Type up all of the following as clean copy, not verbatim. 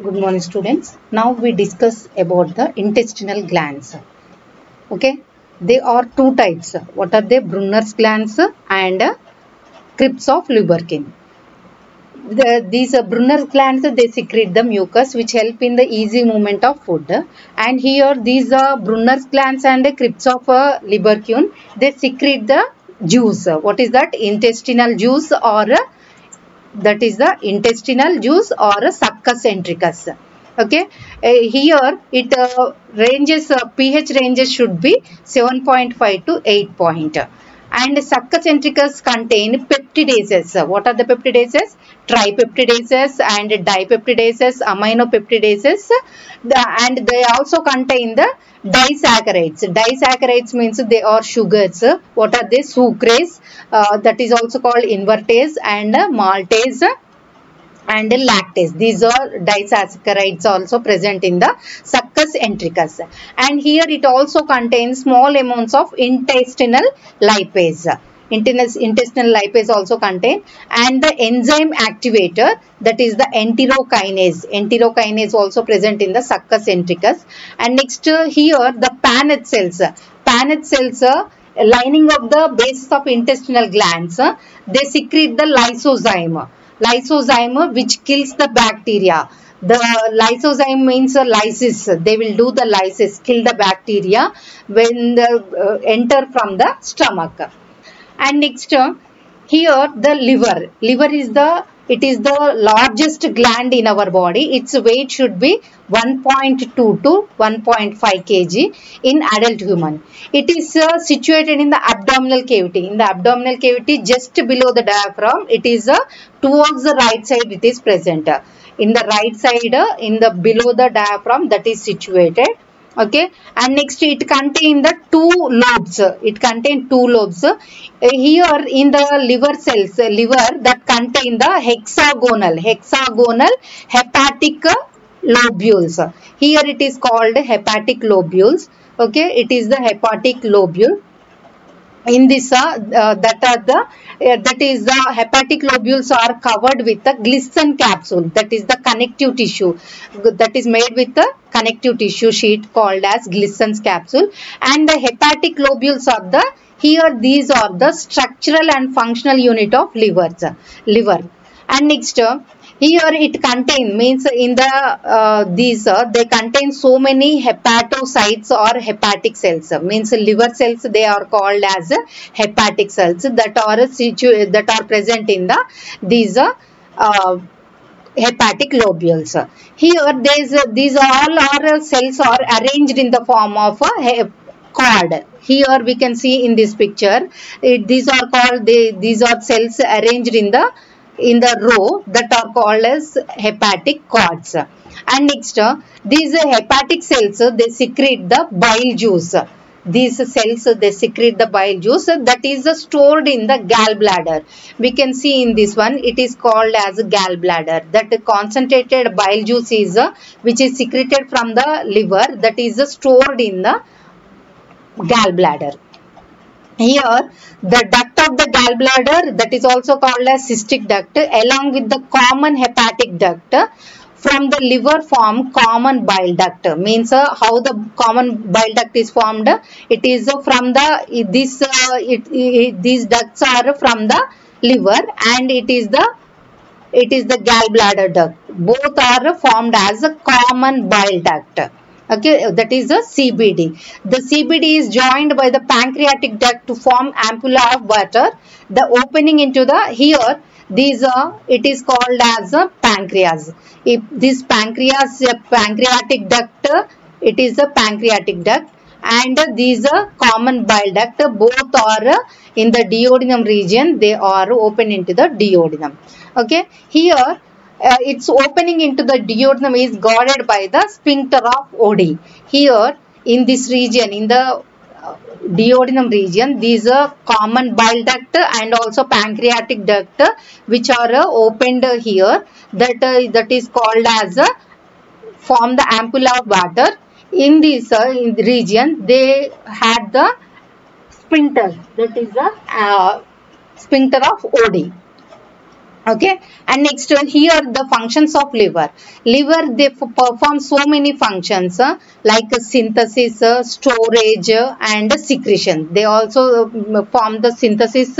Good morning, students. Now we discuss about the intestinal glands. Okay, they are two types. What are they? Brunner's glands and crypts of Luberkin. These Brunner's glands, they secrete the mucus which help in the easy movement of food. And here these Brunner's glands and crypts of Luberkin, they secrete the juice. What is that? Intestinal juice, or that is the intestinal juice or succus entericus. Okay, here it ranges, pH ranges should be 7.5 to 8 point. And succus entericus contain peptidases. What are the peptidases? Tripeptidases and dipeptidases, aminopeptidases, and they also contain the disaccharides. Disaccharides means they are sugars. What are they? Sucrase, that is also called invertase, and maltase and lactase. These are disaccharides also present in the succus entericus. And here it also contains small amounts of intestinal lipase. Intestinal lipase also contain, and the enzyme activator, that is the enterokinase. Enterokinase also present in the succus entericus. And next here the Paneth cells. Paneth cells lining of the base of intestinal glands, they secrete the lysozyme. Lysozyme which kills the bacteria. The lysozyme means lysis. They will do the lysis, kill the bacteria when they enter from the stomach. And next here the liver. Liver is the largest gland in our body. Its weight should be 1.2 to 1.5 kg in adult human. It is situated in the abdominal cavity. In the abdominal cavity, just below the diaphragm, it is towards the right side it is present. In the right side, in the below the diaphragm, that is situated. Okay, and next it contains the two lobes. It contains two lobes. Here in the liver cells, liver that contain the hexagonal hepatic lobules. Here it is called hepatic lobules. Okay, it is the hepatic lobule. In this that is the hepatic lobules are covered with the glisson capsule, that is the connective tissue, that is made with the connective tissue sheet called as glisson's capsule. And the hepatic lobules are the, here these are the structural and functional unit of liver. And next here it contain, means in the they contain so many hepatocytes or hepatic cells. Means liver cells, they are called as hepatic cells that are present in the these hepatic lobules. Here these all are cells are arranged in the form of a cord. Here we can see in this picture, these are called, these are cells arranged in the row that are called as hepatic cords. And next these hepatic cells, they secrete the bile juice. These cells, they secrete the bile juice that is stored in the gallbladder. We can see in this one, it is called as gallbladder. That concentrated bile juice is which is secreted from the liver, that is stored in the gallbladder. Here the duct of the gallbladder, that is also called as cystic duct, along with the common hepatic duct. From the liver form common bile duct. Means how the common bile duct is formed? It is from the these ducts are from the liver, and it is the gallbladder duct. Both are formed as a common bile duct. Okay, that is the CBD. The CBD is joined by the pancreatic duct to form ampulla of water. The opening into the, here these it is called as a pancreas. If this pancreatic duct, it is the pancreatic duct, and these common bile duct, both are in the duodenum region. They are open into the duodenum. Okay, here its opening into the duodenum is guarded by the sphincter of Oddi. Here in this region, in the duodenum region, these are common bile duct and also pancreatic duct which are opened here, that is called as form the ampulla of water. In this region, they had the sphincter, that is the sphincter of Oddi. Okay, and next here the functions of liver they perform so many functions like synthesis, storage, and secretion. They also form the synthesis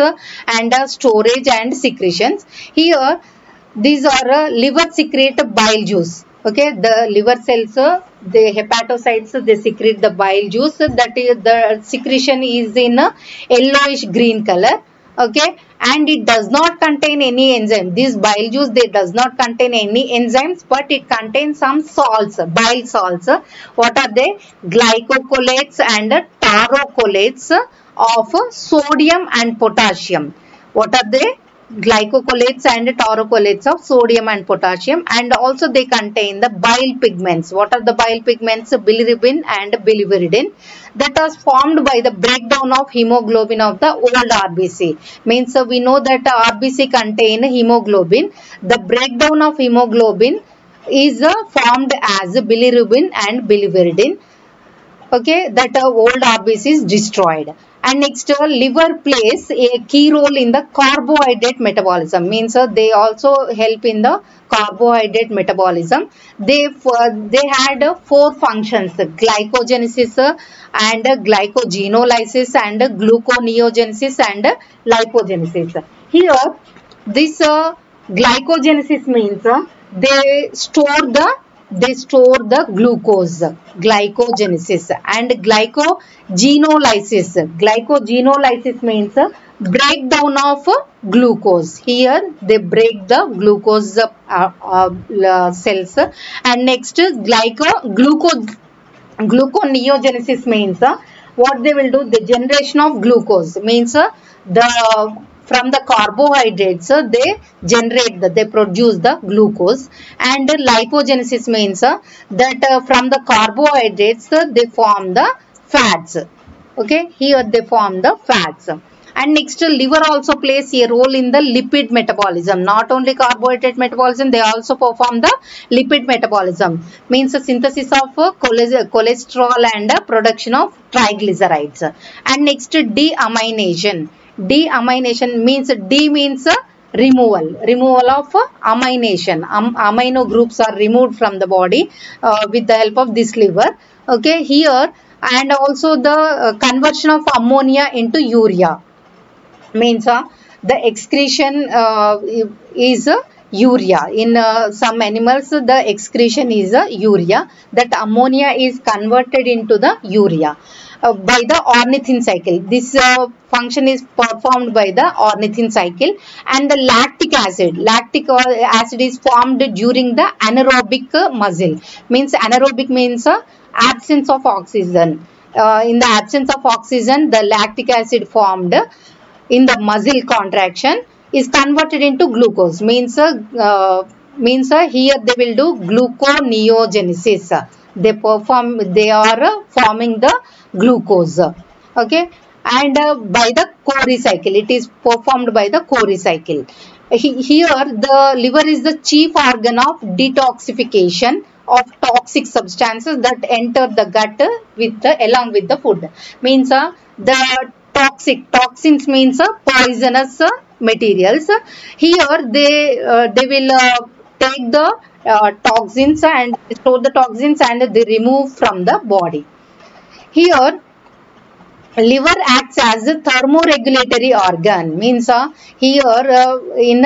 and storage and secretions. Here these are liver secrete bile juice. Okay, the liver cells, the hepatocytes, they secrete the bile juice, that is the secretion is in a yellowish green color. Okay, and it does not contain any enzyme. This bile juice, they does not contain any enzymes, but it contains some salts, bile salts. What are they? Glycocholates and taurocholates of sodium and potassium. What are they? Glycocholates and taurocholates of sodium and potassium, and also they contain the bile pigments. What are the bile pigments? Bilirubin and bilirubinin, that are formed by the breakdown of hemoglobin of the old RBC. Means we know that RBC contain hemoglobin. The breakdown of hemoglobin is formed as bilirubin and bilirubinin. Okay, that old RBC is destroyed. And next, liver plays a key role in the carbohydrate metabolism. Means they also help in the carbohydrate metabolism. They had four functions: glycogenesis and glycogenolysis and gluconeogenesis and lipogenesis. Here, this glycogenesis means they store the glucose, glycogenesis, and glycogenolysis. Glycogenolysis means breakdown of glucose. Here they break the glucose cells. And next, gluconeogenesis means what they will do? The generation of glucose means from the carbohydrates they produce the glucose. And lipogenesis means that from the carbohydrates they form the fats. Okay, here they form the fats. And next, liver also plays a role in the lipid metabolism. Not only carbohydrate metabolism, they also perform the lipid metabolism. Means the synthesis of cholesterol and production of triglycerides. And next, deamination. Deamination means D means removal of amination. Amino groups are removed from the body with the help of this liver. Okay, here, and also the conversion of ammonia into urea. Means the excretion is urea. In some animals the excretion is urea. That ammonia is converted into the urea by the ornithine cycle. This function is performed by the ornithine cycle. And the lactic acid is formed during the anaerobic muscle. Means anaerobic means absence of oxygen. In the absence of oxygen, the lactic acid formed in the muscle contraction is converted into glucose. Means here they will do gluconeogenesis. They are forming the glucose. Okay, and by the Cori cycle, it is performed by the Cori cycle. Here the liver is the chief organ of detoxification of toxic substances that enter the gut along with the food. Means the toxins means poisonous materials. Here they will take the toxins and store the toxins and they remove from the body. Here liver acts as a thermoregulatory organ. Means here in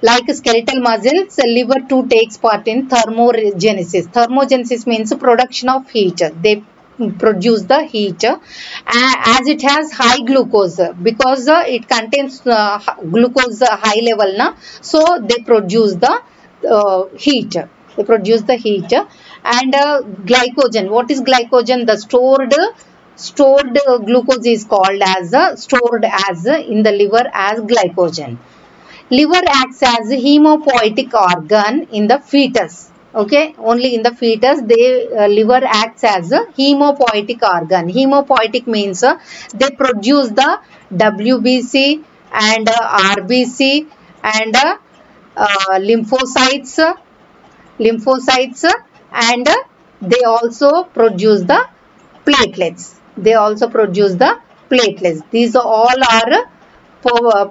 like skeletal muscles, liver too takes part in thermogenesis. Thermogenesis means production of heat. They produce the heat as it has high glucose, because it contains glucose high level so they produce the heat. They produce the heat. And glycogen. What is glycogen? The stored glucose is called as stored as in the liver as glycogen. Liver acts as a hemopoietic organ in the fetus. Okay, only in the fetus liver acts as a hemopoietic organ. Hemopoietic means they produce the WBC and RBC and lymphocytes, and they also produce the platelets. These all are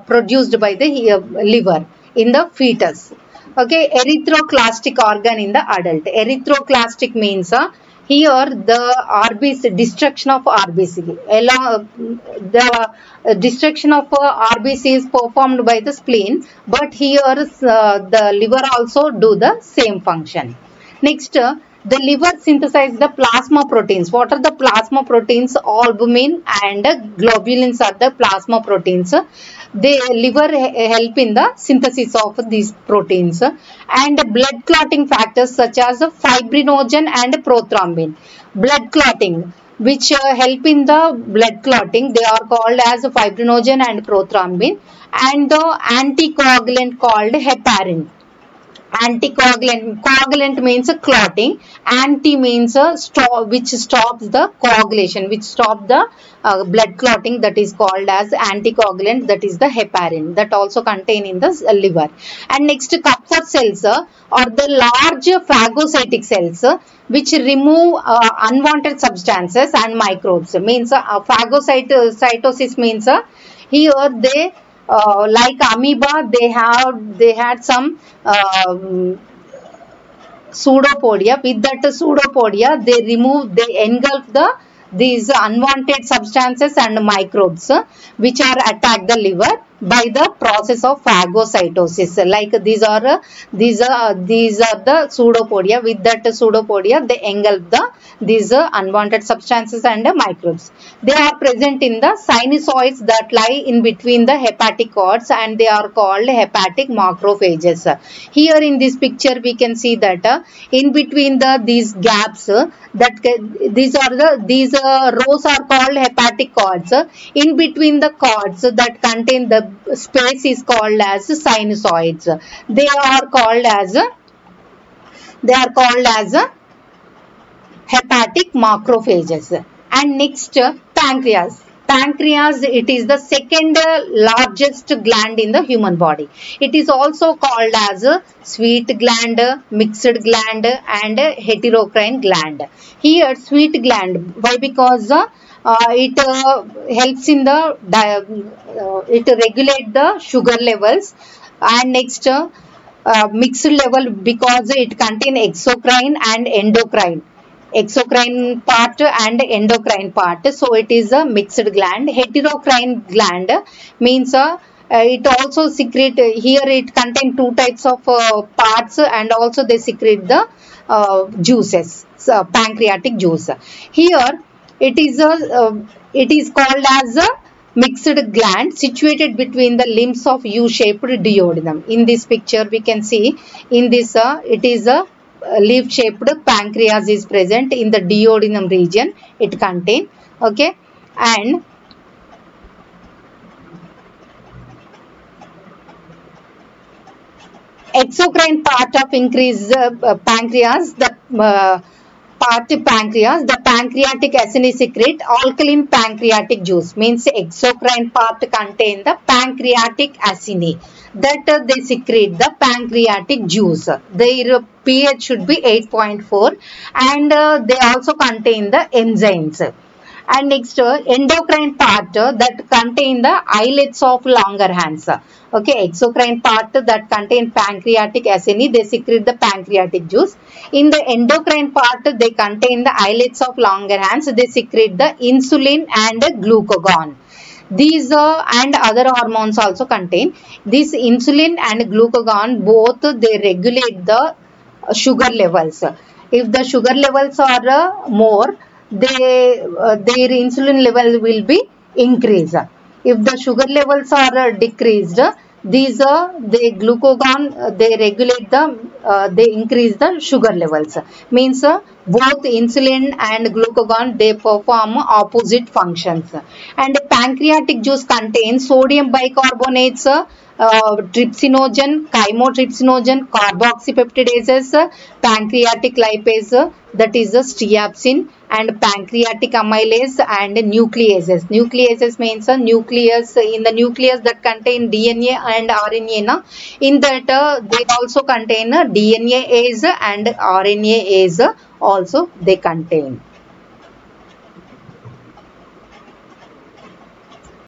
produced by the liver. in the fetus. Okay, erythroclastic organ in the adult. Erythroclastic means here the RBC, destruction of RBC. The destruction of RBC is performed by the spleen, but here the liver also do the same function. Next, the liver synthesize the plasma proteins. What are the plasma proteins? Albumin and globulins are the plasma proteins. The liver help in the synthesis of these proteins, and blood clotting factors such as fibrinogen and prothrombin. Blood clotting, which help in the blood clotting, they are called as fibrinogen and prothrombin, and the anticoagulant called heparin. Anticoagulant, coagulant means clotting, anti means stop, which stops the coagulation, which stop the blood clotting, that is called as anticoagulant, that is the heparin, that also contain in the liver. And next, Kupffer cells are the large phagocytic cells which remove unwanted substances and microbes. Means phagocytosis means here they like amoeba, they had some pseudopodia. With that pseudopodia, they engulf these unwanted substances and microbes which are attack the liver by the process of phagocytosis. Like these are the pseudopodia. With that pseudopodia, they engulf these unwanted substances and microbes. They are present in the sinusoids that lie in between the hepatic cords, and they are called hepatic macrophages. Here in this picture we can see that in between these gaps, these rows are called hepatic cords. In between the cords that contain the space is called as sinusoids. They are called as hepatic macrophages. And next, pancreas. Pancreas, it is the second largest gland in the human body. It is also called as sweet gland, mixed gland, and heterocrine gland. Here, sweet gland. Why? Because it helps in it regulate the sugar levels. And next, mixed level, because it contain exocrine and endocrine. Exocrine part and endocrine part, so it is a mixed gland. Heterocrine gland means it also secrete, here it contain two types of parts, and also they secrete the juices, so pancreatic juice. Here it is called as a mixed gland situated between the limbs of U-shaped duodenum. In this picture we can see, in this it is a leaf-shaped pancreas is present in the duodenum region. It contain, okay, and exocrine part of increase pancreas, the pancreatic acini secrete alkaline pancreatic juice. Means exocrine part contain the pancreatic acini, that they secrete the pancreatic juice. Their pH should be 8.4, and they also contain the enzymes. And next, endocrine part that contain the islets of Langerhans. Okay, exocrine part that contain pancreatic acini, they secrete the pancreatic juice. In the endocrine part, they contain the islets of Langerhans, they secrete the insulin and glucagon. These and other hormones also contain. This insulin and glucagon, both they regulate the sugar levels. If the sugar levels are more, their insulin level will be increased. If the sugar levels are decreased, these the glucagon, they regulate they increase the sugar levels. Means both insulin and glucagon, they perform opposite functions. And pancreatic juice contains sodium bicarbonates, trypsinogen, chymotrypsinogen, carboxypeptidases, pancreatic lipase, that is the steaopsin, and pancreatic amylase and nucleases. Nucleases means a nucleus, in the nucleus that contain DNA and RNA. In that they also contain DNAase and RNAase also they contain.